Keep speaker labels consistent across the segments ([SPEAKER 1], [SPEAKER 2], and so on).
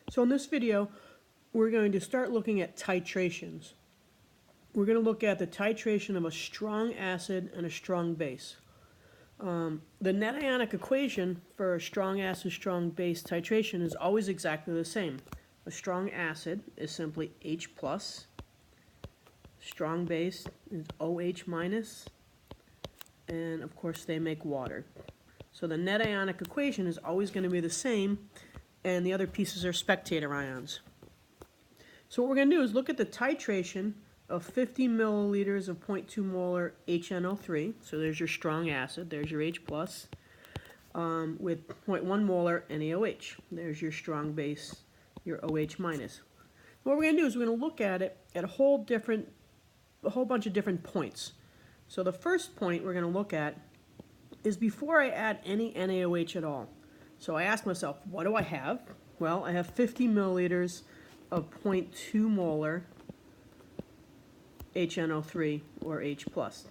[SPEAKER 1] So in this video, we're going to start looking at titrations. We're going to look at the titration of a strong acid and a strong base. The net ionic equation for a strong acid, strong base titration is always exactly the same. A strong acid is simply H plus, strong base is OH minus, and of course they make water. So the net ionic equation is always going to be the same, and the other pieces are spectator ions. So what we're going to do is look at the titration of 50 milliliters of 0.2 molar HNO3. So there's your strong acid, there's your H plus, with 0.1 molar NaOH. There's your strong base, your OH minus. What we're going to do is we're going to look at it at a whole bunch of different points. So the first point we're going to look at is before I add any NaOH at all. So I ask myself, what do I have? Well, I have 50 milliliters of 0.2 molar HNO3 or H plus.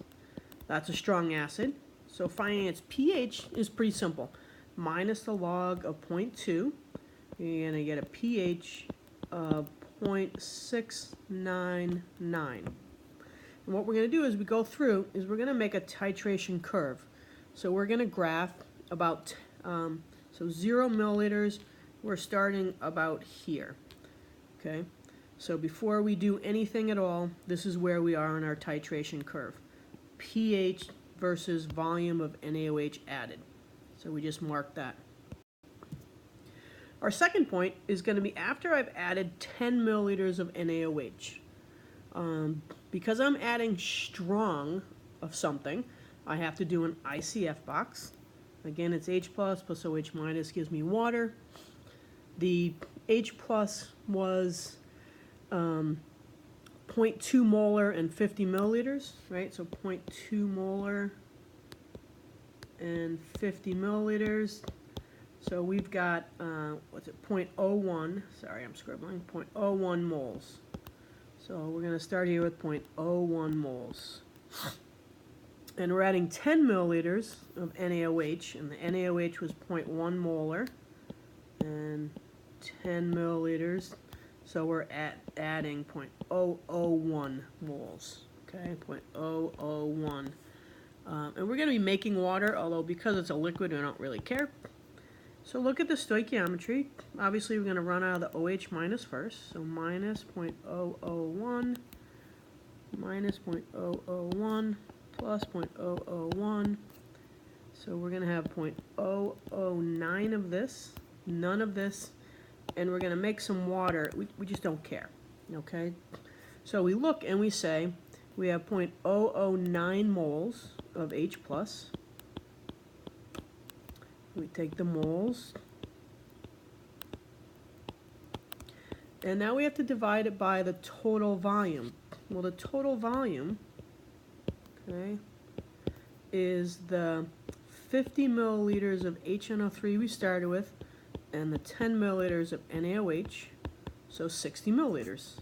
[SPEAKER 1] That's a strong acid. So finding its pH is pretty simple. Minus the log of 0.2, you're going to get a pH of 0.699. And what we're going to do is we're going to make a titration curve. So we're going to graph about, so 0 milliliters, we're starting about here. Okay, so before we do anything at all, this is where we are on our titration curve. pH versus volume of NaOH added. So we just mark that. Our second point is going to be after I've added 10 milliliters of NaOH. Because I'm adding strong of something, I have to do an ICF box. Again, it's H plus OH minus gives me water. The H plus was 0.2 molar and 50 milliliters, right? So 0.2 molar and 50 milliliters. So we've got, 0.01, sorry, I'm scribbling, 0.01 moles. So we're going to start here with 0.01 moles. And we're adding 10 milliliters of NaOH, and the NaOH was 0.1 molar and 10 milliliters. So we're adding 0.001 moles, okay, 0.001. And we're going to be making water, although because it's a liquid, we don't really care. So look at the stoichiometry. Obviously, we're going to run out of the OH minus first. So minus 0.001 minus 0.001 plus 0.001. So we're going to have 0.009 of this, none of this, and we're going to make some water. We just don't care, okay? So we look and we say we have 0.009 moles of H plus. We take the moles, and now we have to divide it by the total volume. Well, the total volume, okay, is the 50 milliliters of HNO3 we started with, and the 10 milliliters of NaOH, so 60 milliliters.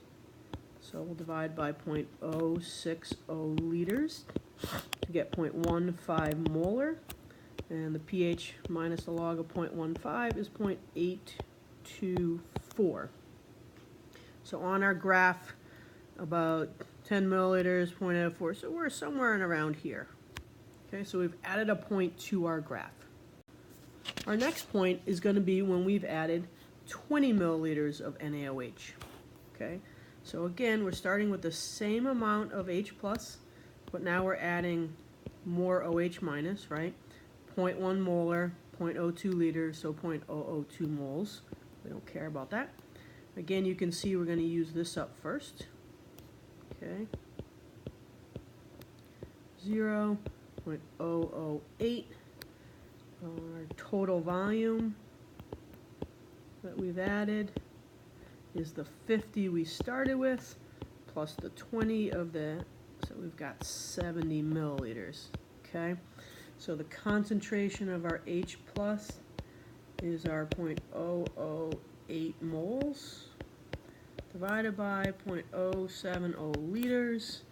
[SPEAKER 1] So we'll divide by 0.060 liters to get 0.15 molar. And the pH minus the log of 0.15 is 0.824. So on our graph, about 10 milliliters, 0.04, so we're somewhere in around here. Okay, so we've added a point to our graph. Our next point is going to be when we've added 20 milliliters of NaOH. Okay, so again, we're starting with the same amount of H plus, but now we're adding more OH minus, right? 0.1 molar, 0.02 liters, so 0.002 moles. We don't care about that. Again, you can see we're going to use this up first. Okay. 0.008. Our total volume that we've added is the 50 we started with, plus the 20 of the, so we've got 70 milliliters. Okay. So the concentration of our H plus is our 0.008 moles divided by 0.070 liters,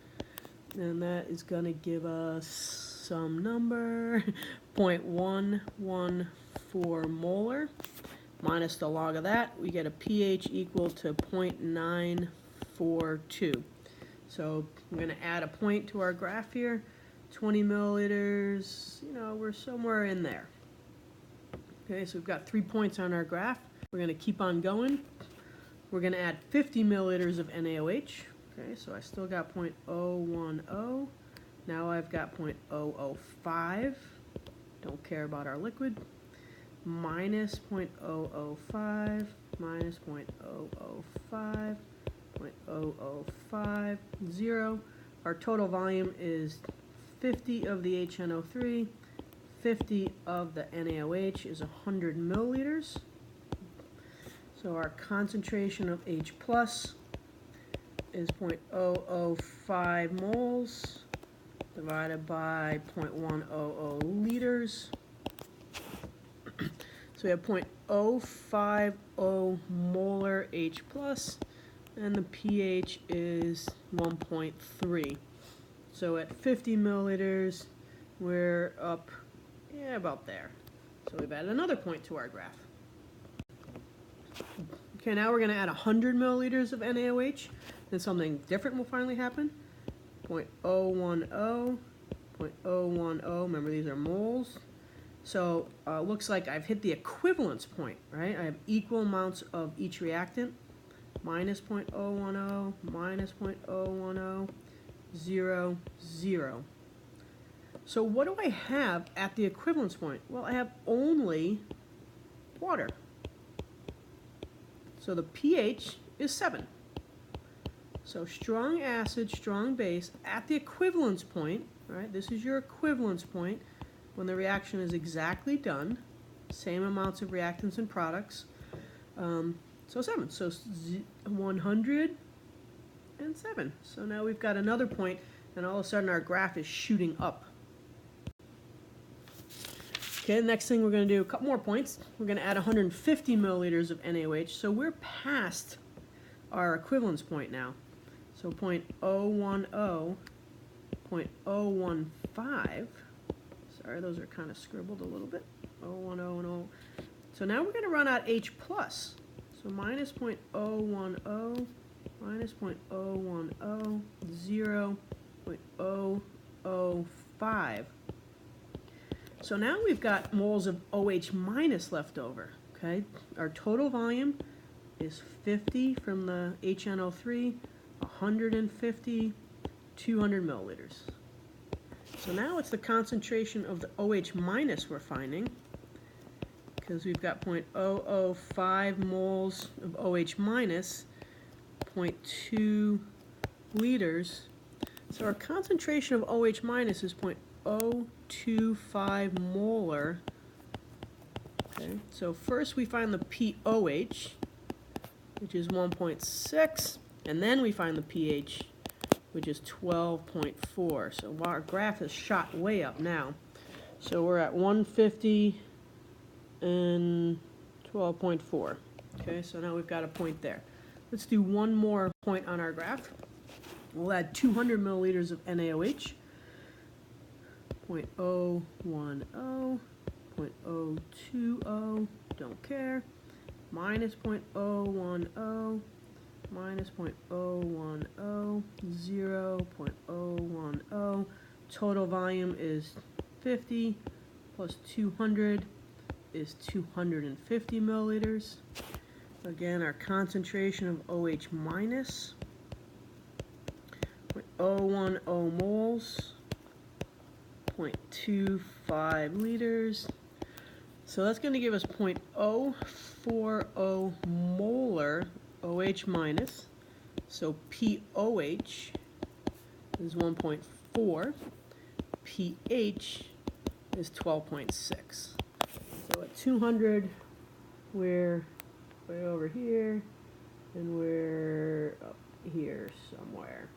[SPEAKER 1] and that is going to give us some number, 0.114 molar. minus the log of that, we get a pH equal to 0.942. So I'm going to add a point to our graph here. 20 milliliters, you know, we're somewhere in there. Okay, so we've got 3 points on our graph. We're going to keep on going. We're going to add 50 milliliters of NaOH. Okay, so I still got 0.010. Now I've got 0.005. Don't care about our liquid. Minus 0.005, minus 0.005, 0.005, 0. Our total volume is 50 of the HNO3, 50 of the NaOH is 100 milliliters. So our concentration of H plus is 0.005 moles divided by 0.100 liters. So we have 0.050 molar H plus, and the pH is 1.3. So at 50 milliliters, we're up, yeah, about there. So we've added another point to our graph. Okay, now we're going to add 100 milliliters of NaOH, and something different will finally happen. 0.010, 0.010, remember these are moles. So looks like I've hit the equivalence point, right? I have equal amounts of each reactant. Minus 0.010, minus 0.010, 0, 0. So what do I have at the equivalence point? Well, I have only water. So the pH is 7. So strong acid, strong base, at the equivalence point, right? This is your equivalence point when the reaction is exactly done. Same amounts of reactants and products. So 7. So 107. So now we've got another point, and all of a sudden our graph is shooting up. Okay, the next thing we're going to do, a couple more points. We're going to add 150 milliliters of NaOH. So we're past our equivalence point now. So 0.010, 0.015. Sorry, those are kind of scribbled a little bit. 010 and 0. So now we're going to run out H plus. So minus 0.010, minus 0.010, 0, 0.005. So now we've got moles of OH minus left over, okay? Our total volume is 50 from the HNO3, 150, 200 milliliters. So now it's the concentration of the OH minus we're finding, because we've got 0.005 moles of OH minus, 0.2 liters. So our concentration of OH minus is 0.025 molar. Okay, so first we find the pOH, which is 1.6, and then we find the pH, which is 12.4. So our graph has shot way up now. So we're at 150 and 12.4. Okay, so now we've got a point there. Let's do one more point on our graph. We'll add 200 milliliters of NaOH. 0.010, 0.020, don't care. Minus 0.010, minus 0.010, 0.010. Total volume is 50 plus 200 is 250 milliliters. Again, our concentration of OH minus, 0.010 moles, 0.25 liters. So that's going to give us 0.040 molar OH minus. So pOH is 1.4. pH is 12.6. So at 200, we're way over here, and we're up here somewhere.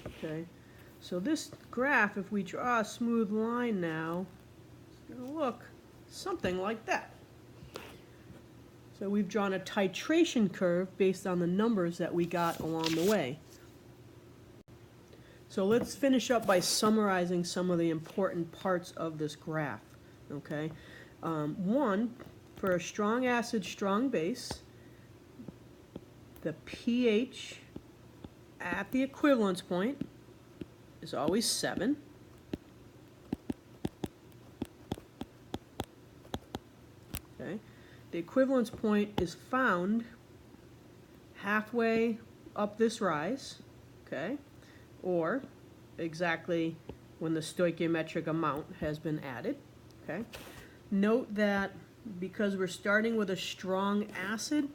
[SPEAKER 1] Okay, so this graph, if we draw a smooth line now, it's going to look something like that. So we've drawn a titration curve based on the numbers that we got along the way. So let's finish up by summarizing some of the important parts of this graph. Okay, one, for a strong acid, strong base, the pH at the equivalence point is always 7. Okay. The equivalence point is found halfway up this rise, okay, or exactly when the stoichiometric amount has been added, okay. Note that because we're starting with a strong acid,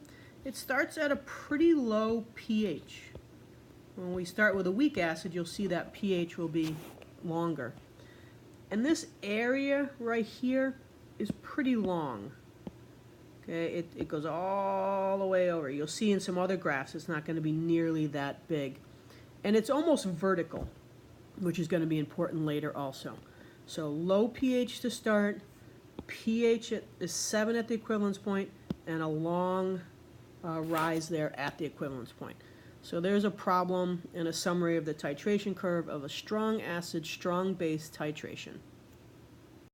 [SPEAKER 1] it starts at a pretty low pH. When we start with a weak acid, you'll see that pH will be longer. And this area right here is pretty long. Okay, it goes all the way over. You'll see in some other graphs it's not going to be nearly that big. And it's almost vertical, which is going to be important later also. So low pH to start, pH is 7 at the equivalence point, and a long rise there at the equivalence point. So there's a problem and a summary of the titration curve of a strong acid, strong base titration.